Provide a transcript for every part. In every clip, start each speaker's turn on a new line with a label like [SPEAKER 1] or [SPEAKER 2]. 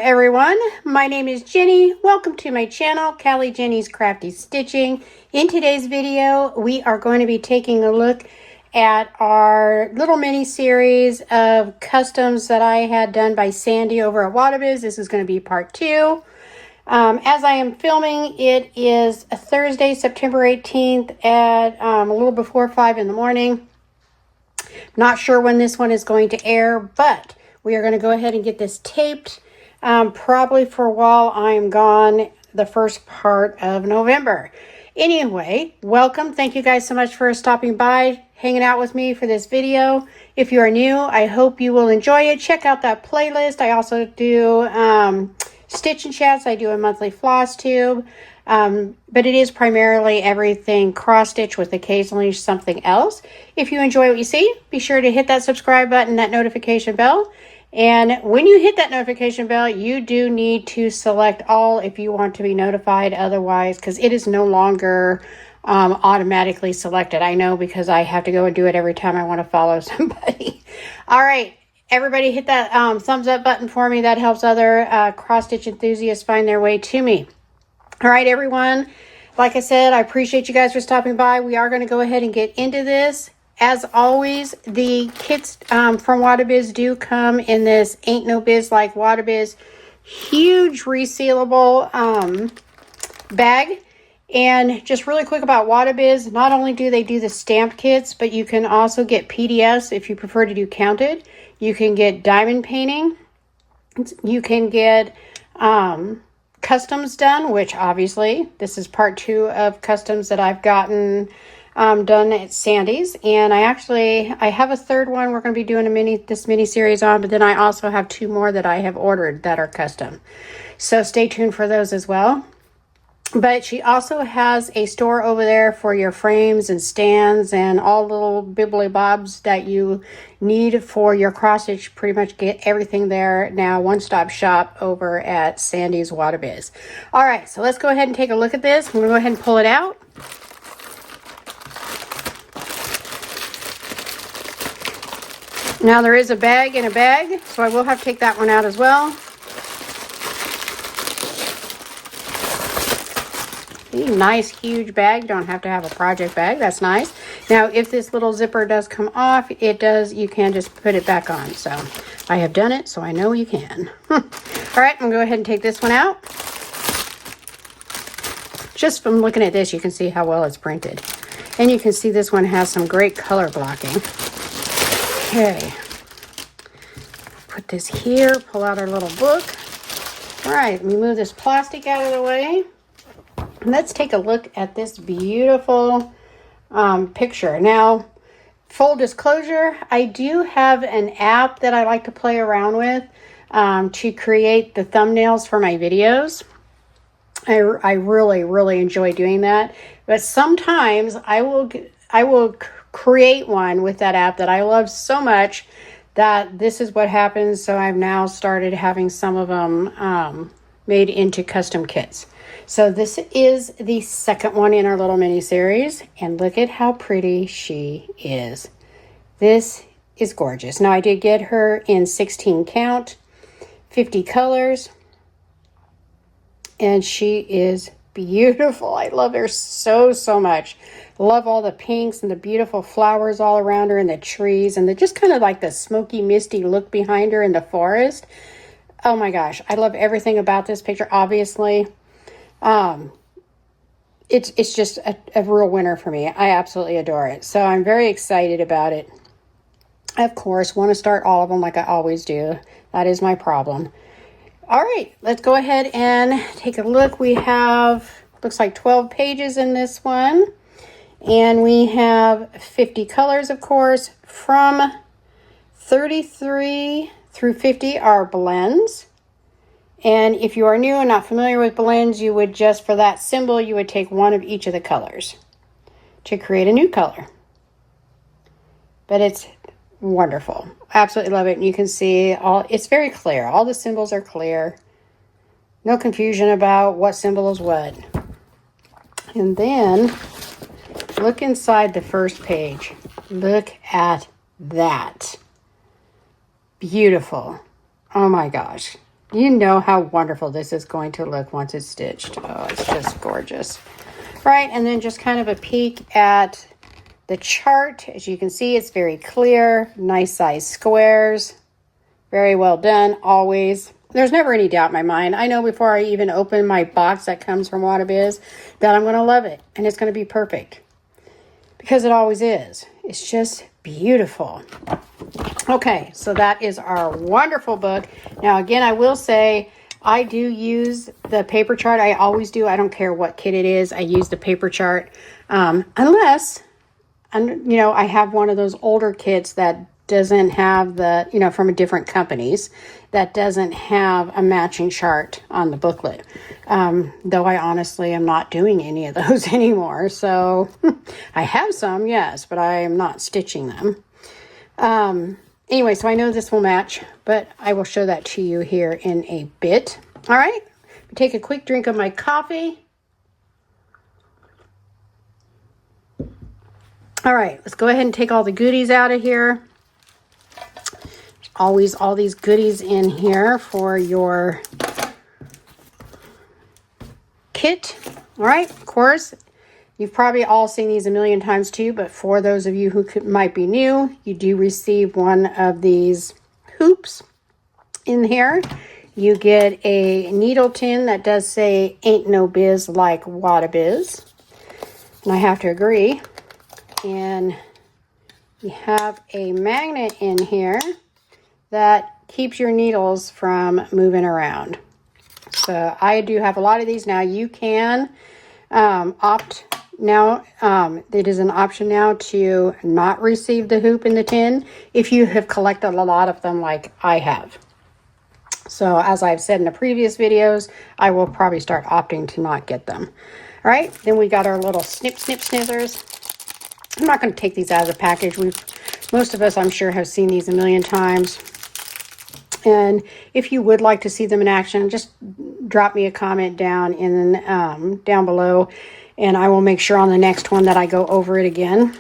[SPEAKER 1] everyone, my name is Jenny. Welcome to my channel, Callie Jenny's Crafty Stitching. In today's video, we are going to be taking a look at our little mini series of customs that I had done by Sandy over at Wattobizz. This is going to be part 2. As I am filming, it is a Thursday, September 18th at a little before 5 in the morning. Not sure when this one is going to air, but we are going to go ahead and get this taped probably for while I'm gone the first part of November. Anyway, welcome. Thank you guys so much for stopping by, hanging out with me for this video. If you are new, I hope you will enjoy it. Check out that playlist. I also do stitch and chats. I do a monthly floss tube. But it is primarily everything cross stitch with occasionally something else. If you enjoy what you see, be sure to hit that subscribe button, that notification bell. And when you hit that notification bell, you do need to select all if you want to be notified. Otherwise, because it is no longer automatically selected. I know because I have to go and do it every time I want to follow somebody. All right. Everybody hit that thumbs up button for me. That helps other cross stitch enthusiasts find their way to me. All right, everyone. Like I said, I appreciate you guys for stopping by. We are going to go ahead and get into this. As always, the kits from Wattobizz do come in this Ain't No Biz Like Wattobizz huge resealable bag. And just really quick about Wattobizz, not only do they do the stamped kits, but you can also get PDFs if you prefer to do counted. You can get diamond painting. You can get customs done, which obviously this is part 2 of customs that I've gotten done at Sandy's. And I have a third one we're going to be doing this mini series on, but then I also have 2 more that I have ordered that are custom. So stay tuned for those as well. But she also has a store over there for your frames and stands and all little bibbly bobs that you need for your cross stitch. Pretty much get everything there now. One-stop shop over at Sandy's Wattobizz. All right, so let's go ahead and take a look at this. I'm going to go ahead and pull it out. Now there is a bag in a bag, so I will have to take that one out as well. Nice huge bag. Don't have to have a project bag. That's nice. Now if this little zipper does come off, you can just put it back on. So I have done it, so I know you can. All right, I'm gonna go ahead and take this one out. Just from looking at this, you can see how well it's printed. And you can see this one has some great color blocking. Okay, put this here, pull out our little book. All right, let me move this plastic out of the way. Let's take a look at this beautiful picture. Now, full disclosure, I do have an app that I like to play around with to create the thumbnails for my videos. I really enjoy doing that. But sometimes I will create one with that app that I love so much that this is what happens. So I've now started having some of them made into custom kits. So this is the second one in our little mini series, and look at how pretty she is. This is gorgeous. Now I did get her in 16 count, 50 colors, and she is beautiful. I love her so much. Love all the pinks and the beautiful flowers all around her and the trees and just kind of like the smoky misty look behind her in the forest. Oh my gosh, I love everything about this picture. Obviously, it's just a real winner for me. I absolutely adore it. So I'm very excited about it. I, of course, want to start all of them like I always do. That is my problem. All right, let's go ahead and take a look. We have, looks like 12 pages in this one. And we have 50 colors, of course. From 33 through 50 are blends. And if you are new and not familiar with blends, you would just, for that symbol, you would take one of each of the colors to create a new color. But it's wonderful. Absolutely love it. And you can see it's very clear. All the symbols are clear. No confusion about what symbol is what. And then look inside the first page. Look at that. Beautiful. Oh my gosh. You know how wonderful this is going to look once it's stitched. Oh, it's just gorgeous. Right, and then just kind of a peek at the chart. As you can see, it's very clear, nice size squares. Very well done, always. There's never any doubt in my mind. I know before I even open my box that comes from Wattobizz that I'm going to love it and it's going to be perfect. Because it always is. It's just beautiful. Okay, so that is our wonderful book. Now, again, I will say I do use the paper chart. I always do. I don't care what kit it is. I use the paper chart. Unless, you know, I have one of those older kits that doesn't have the, you know, from different companies that doesn't have a matching chart on the booklet. Though I honestly am not doing any of those anymore. So I have some, yes, but I am not stitching them. Anyway, so I know this will match, but I will show that to you here in a bit. All right, take a quick drink of my coffee. All right, let's go ahead and take all the goodies out of here. Always all these goodies in here for your kit. All right, of course, you've probably all seen these a million times too, but for those of you who might be new, you do receive one of these hoops in here. You get a needle tin that does say, "Ain't no biz like Wattobizz." And I have to agree. And you have a magnet in here that keeps your needles from moving around. So I do have a lot of these now. You can opt now. It is an option now to not receive the hoop in the tin if you have collected a lot of them like I have. So as I've said in the previous videos, I will probably start opting to not get them. All right, then we got our little snip, snip, scissors. I'm not going to take these out of the package. Most of us, I'm sure, have seen these a million times. And if you would like to see them in action, just drop me a comment down down below, and I will make sure on the next one that I go over it again.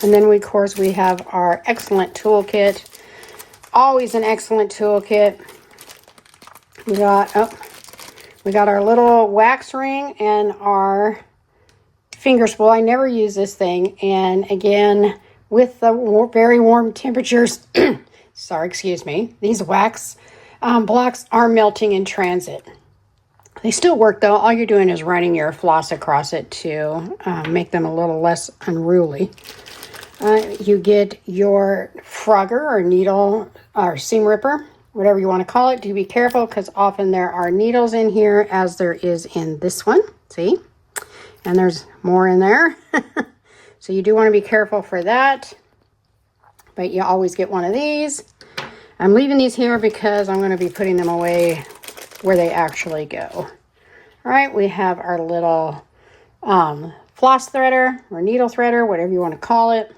[SPEAKER 1] And then, of course, we have our excellent toolkit. Always an excellent toolkit. We got our little wax ring and our finger spool. I never use this thing, and again, with the very warm temperatures. Sorry, excuse me. These wax blocks are melting in transit. They still work though. All you're doing is running your floss across it to make them a little less unruly. You get your frogger or needle or seam ripper, whatever you want to call it. Do be careful because often there are needles in here as there is in this one. See? And there's more in there. So you do want to be careful for that. But you always get one of these. I'm leaving these here because I'm going to be putting them away where they actually go. All right, we have our little floss threader or needle threader, whatever you want to call it.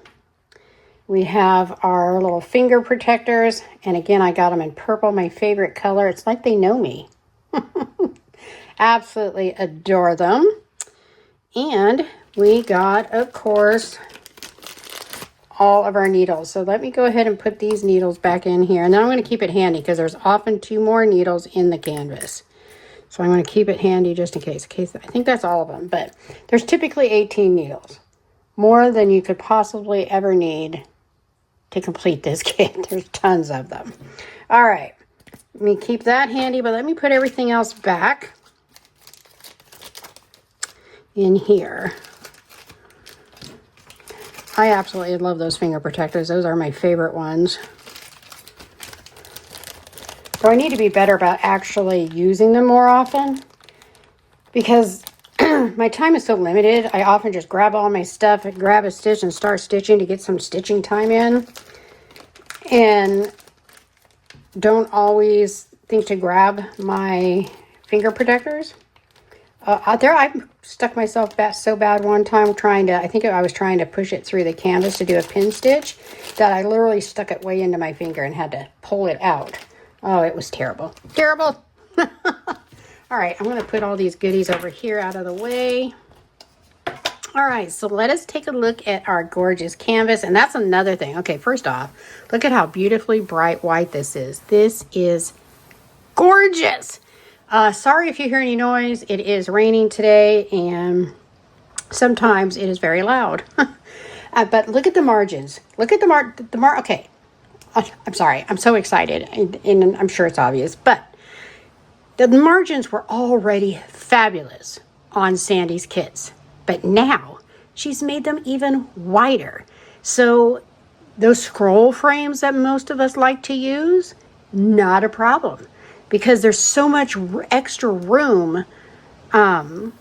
[SPEAKER 1] We have our little finger protectors. And again, I got them in purple, my favorite color. It's like they know me. Absolutely adore them. And we got, of course, all of our needles. So let me go ahead and put these needles back in here. And then I'm going to keep it handy because there's often 2 more needles in the canvas. So I'm going to keep it handy just in case. I think that's all of them. But there's typically 18 needles. More than you could possibly ever need to complete this kit. There's tons of them. All right. Let me keep that handy. But let me put everything else back in here. I absolutely love those finger protectors. Those are my favorite ones. So I need to be better about actually using them more often because my time is so limited. I often just grab all my stuff and grab a stitch and start stitching to get some stitching time in. And don't always think to grab my finger protectors. I stuck myself so bad one time I think I was trying to push it through the canvas to do a pin stitch that I literally stuck it way into my finger and had to pull it out. Oh, it was terrible. Terrible. All right, I'm going to put all these goodies over here out of the way. All right, so let us take a look at our gorgeous canvas. And that's another thing. Okay, first off, look at how beautifully bright white this is. This is gorgeous. Sorry if you hear any noise. It is raining today, and sometimes it is very loud. But look at the margins. Look at okay. I'm sorry. I'm so excited, and I'm sure it's obvious, but the margins were already fabulous on Sandy's kits, but now she's made them even wider. So those scroll frames that most of us like to use, not a problem, because there's so much extra room on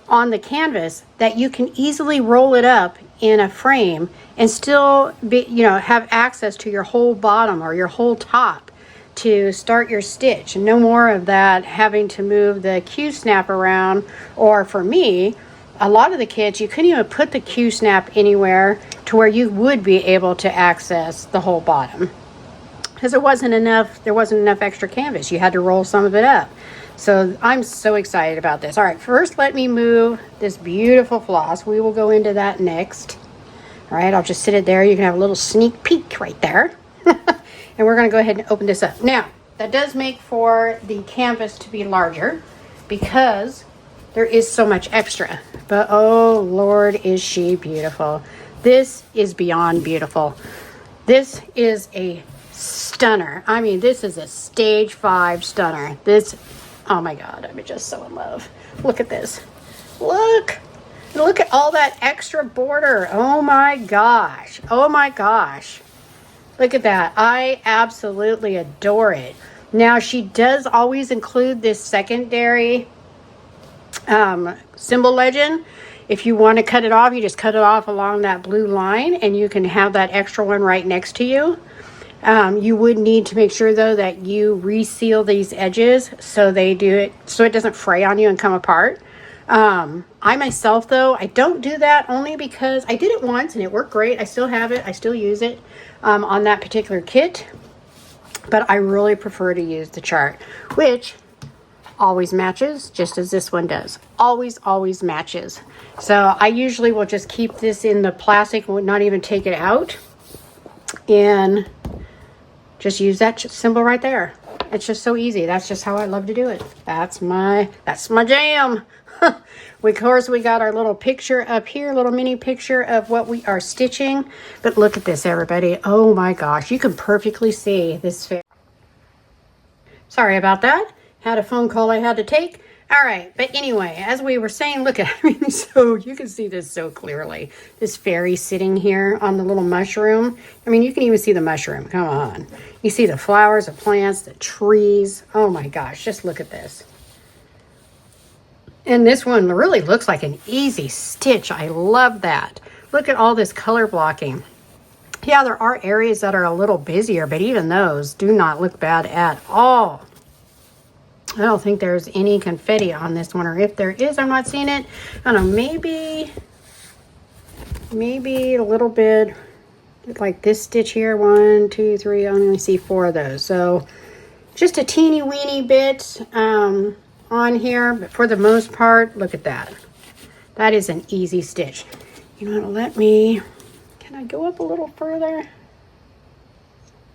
[SPEAKER 1] the canvas that you can easily roll it up in a frame and still have access to your whole bottom or your whole top to start your stitch. No more of that having to move the Q-snap around, or for me, a lot of the kits you couldn't even put the Q-snap anywhere to where you would be able to access the whole bottom, because there wasn't enough extra canvas. You had to roll some of it up. So I'm so excited about this. All right, first let me move this beautiful floss. We will go into that next. All right, I'll just sit it there. You can have a little sneak peek right there. And we're going to go ahead and open this up. Now, that does make for the canvas to be larger because there is so much extra. But oh Lord, is she beautiful. This is beyond beautiful. This is a stunner. I mean, this is a stage 5 stunner. Oh my God, I'm just so in love. Look at this. Look at all that extra border. Oh my gosh. Oh my gosh. Look at that. I absolutely adore it. Now, she does always include this secondary symbol legend. If you want to cut it off, you just cut it off along that blue line, and you can have that extra one right next to you. You would need to make sure, though, that you reseal these edges so it doesn't fray on you and come apart. I myself, though, I don't do that, only because I did it once and it worked great. I still have it. I still use it on that particular kit. But I really prefer to use the chart, which always matches, just as this one does. Always matches. So I usually will just keep this in the plastic, would not even take it out, and just use that symbol right there. It's just so easy. That's just how I love to do it. That's my jam. Of course, we got our little picture up here, little mini picture of what we are stitching. But look at this, everybody. Oh my gosh, you can perfectly see this. Sorry about that. Had a phone call I had to take. All right, but anyway, as we were saying, look at, so you can see this so clearly. This fairy sitting here on the little mushroom. I mean, you can even see the mushroom. Come on. You see the flowers, the plants, the trees. Oh my gosh, just look at this. And this one really looks like an easy stitch. I love that. Look at all this color blocking. Yeah, there are areas that are a little busier, but even those do not look bad at all. I don't think there's any confetti on this one, or if there is, I'm not seeing it. I don't know, maybe a little bit like this stitch here. 1, 2, 3, I only see 4 of those. So just a teeny weeny bit on here, but for the most part, look at that. That is an easy stitch. You know what, can I go up a little further?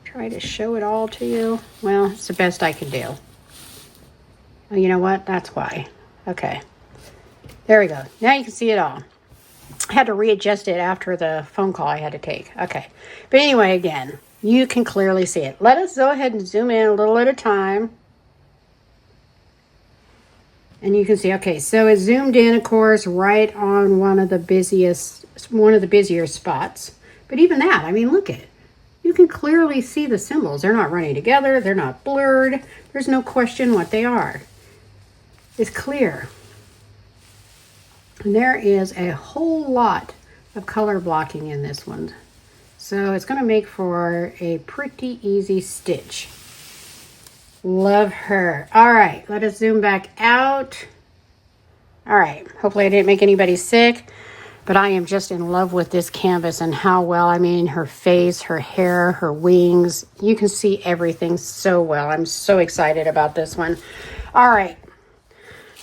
[SPEAKER 1] Try to show it all to you. Well, it's the best I can do. Oh, you know what? That's why. Okay. There we go. Now you can see it all. I had to readjust it after the phone call I had to take. Okay. But anyway, again, you can clearly see it. Let us go ahead and zoom in a little at a time. And you can see, okay, so it zoomed in, of course, right on one of the busier spots. But even that, I mean, look at it. You can clearly see the symbols. They're not running together. They're not blurred. There's no question what they are. It's clear. And there is a whole lot of color blocking in this one. So it's going to make for a pretty easy stitch. Love her. All right, let us zoom back out. All right, hopefully I didn't make anybody sick, but I am just in love with this canvas and how well, I mean, her face, her hair, her wings, you can see everything so well. I'm so excited about this one. All right,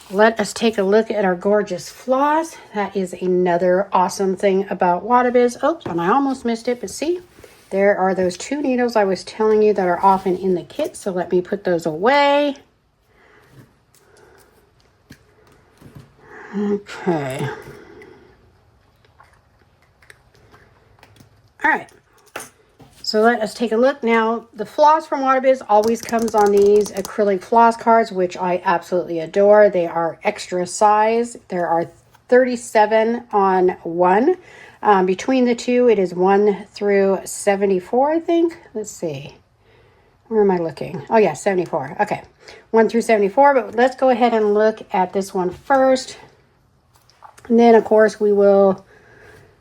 [SPEAKER 1] let us take a look at our gorgeous floss. That is another awesome thing about Wattobizz. Oops, and I almost missed it, but see, There are those 2 needles I was telling you that are often in the kit, so let me put those away. Okay. All right. So let us take a look. Now, the floss from Wattobizz always comes on these acrylic floss cards, which I absolutely adore. They are extra size. There are 37 on one. Between the two, it is 1 through 74, I think. Let's see. Where am I looking? Oh, yeah, 74. Okay, 1 through 74. But let's go ahead and look at this one first. And then, of course, we will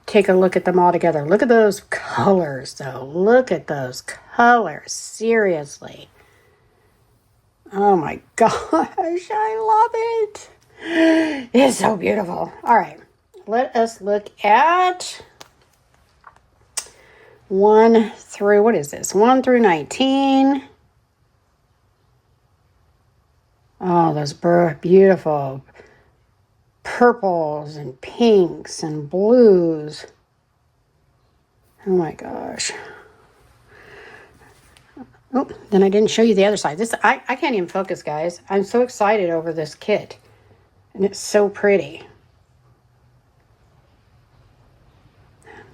[SPEAKER 1] take a look at them all together. Look at those colors, though. Look at those colors. Seriously. Oh, my gosh. I love it. It's so beautiful. All right. Let us look at 1 through, what is this? 1 through 19. Oh, those beautiful purples and pinks and blues. Oh my gosh. Oh, then I didn't show you the other side. I can't even focus, guys. I'm so excited over this kit. And it's so pretty.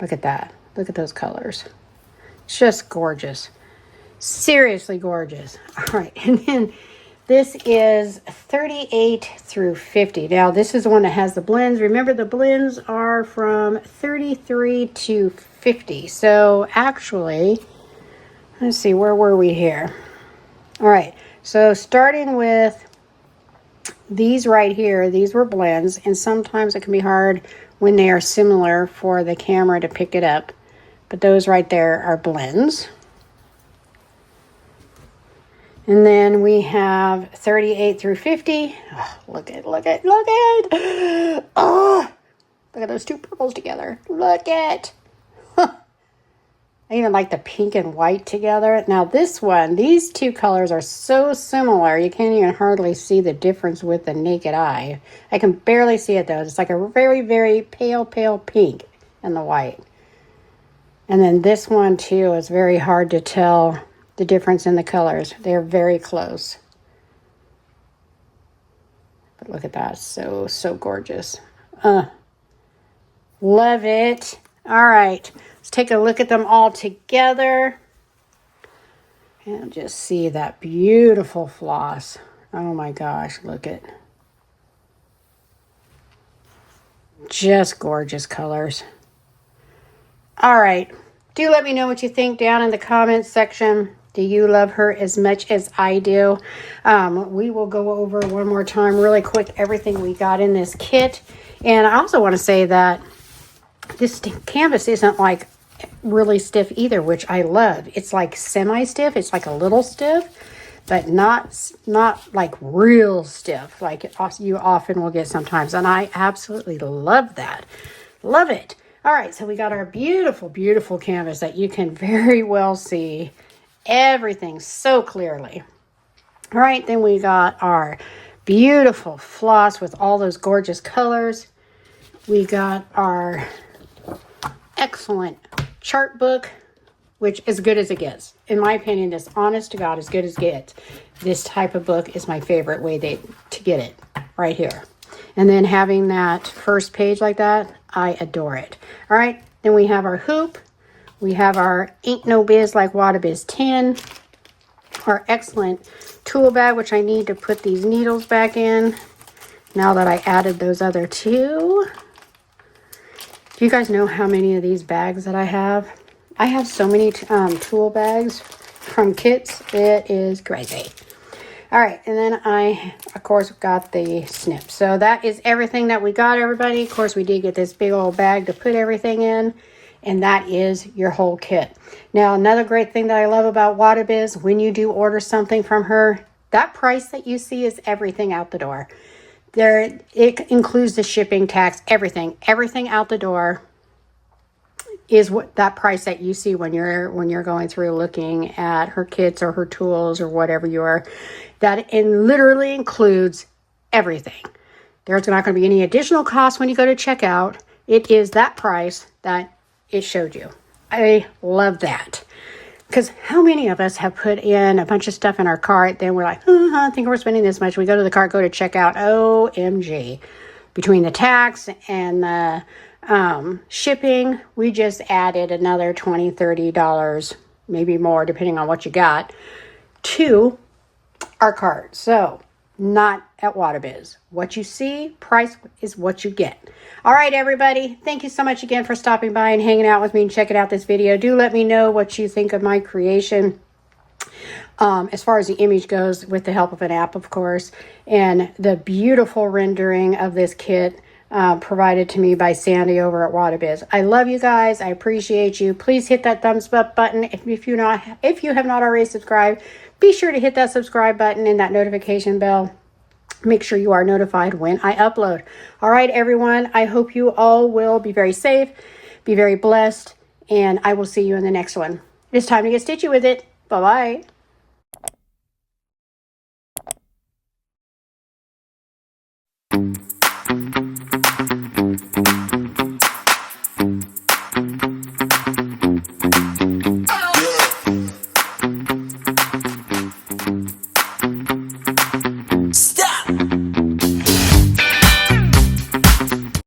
[SPEAKER 1] Look at that. Look at those colors. It's just gorgeous. Seriously gorgeous. All right. And then this is 38 through 50. Now, this is the one that has the blends. Remember, the blends are from 33 to 50. So, actually, let's see. Where were we here? All right. So, starting with these right here, these were blends. And sometimes it can be hard when they are similar for the camera to pick it up. But those right there are blends. And then we have 38 through 50. Oh, look at. Oh, look at those 2 purples together. Look at. I even like the pink and white together. Now this one, these 2 colors are so similar, you can't even hardly see the difference with the naked eye. I can barely see it though. It's like a very, very pale pink and the white. And then this one too is very hard to tell the difference in the colors. They're very close. But look at that. So gorgeous. Love it. All right. Let's take a look at them all together. And just see that beautiful floss. Oh my gosh. Look at. Just gorgeous colors. All right. Do let me know what you think down in the comments section. Do you love her as much as I do? We will go over one more time really quick everything we got in this kit. And I also want to say that this canvas isn't like really stiff either, which I love. It's like semi-stiff. It's like a little stiff, but not like real stiff like you often will get sometimes. And I absolutely love that. Love it. All right, so we got our beautiful, beautiful canvas that you can very well see everything so clearly. All right, then we got our beautiful floss with all those gorgeous colors. We got our excellent chart book, which is good as it gets. In my opinion, this honest to God, as good as it gets. This type of book is my favorite way to get it right here. And then having that first page like that, I adore it. All right, then we have our hoop. We have our Ain't No Biz Like Wattobizz 10. Our excellent tool bag, which I need to put these needles back in now that I added those other 2. Do you guys know how many of these bags that I have? I have so many tool bags from kits. It is crazy. All right, and then I, of course, got the snip. So that is everything that we got, everybody. Of course, we did get this big old bag to put everything in, and that is your whole kit. Now, another great thing that I love about Wattobizz, when you do order something from her, that price that you see is everything out the door. It includes the shipping, tax, everything out the door is what that price that you see when you're going through looking at her kits or her tools or whatever you are. That literally includes everything. There's not going to be any additional cost when you go to checkout. It is that price that it showed you. I love that. Because how many of us have put in a bunch of stuff in our cart, then we're like, I think we're spending this much. We go to the cart, go to checkout. OMG. Between the tax and the shipping, we just added another $20, $30, maybe more, depending on what you got, to our cart. So, not at Wattobizz. What you see, price is what you get. All right, everybody. Thank you so much again for stopping by and hanging out with me and checking out this video. Do let me know what you think of my creation. As far as the image goes, with the help of an app, of course, and the beautiful rendering of this kit provided to me by Sandy over at Wattobizz. I love you guys. I appreciate you. Please hit that thumbs up button. If you have not already subscribed, be sure to hit that subscribe button and that notification bell. Make sure you are notified when I upload. All right, everyone. I hope you all will be very safe, be very blessed, and I will see you in the next one. It's time to get stitchy with it. Bye-bye.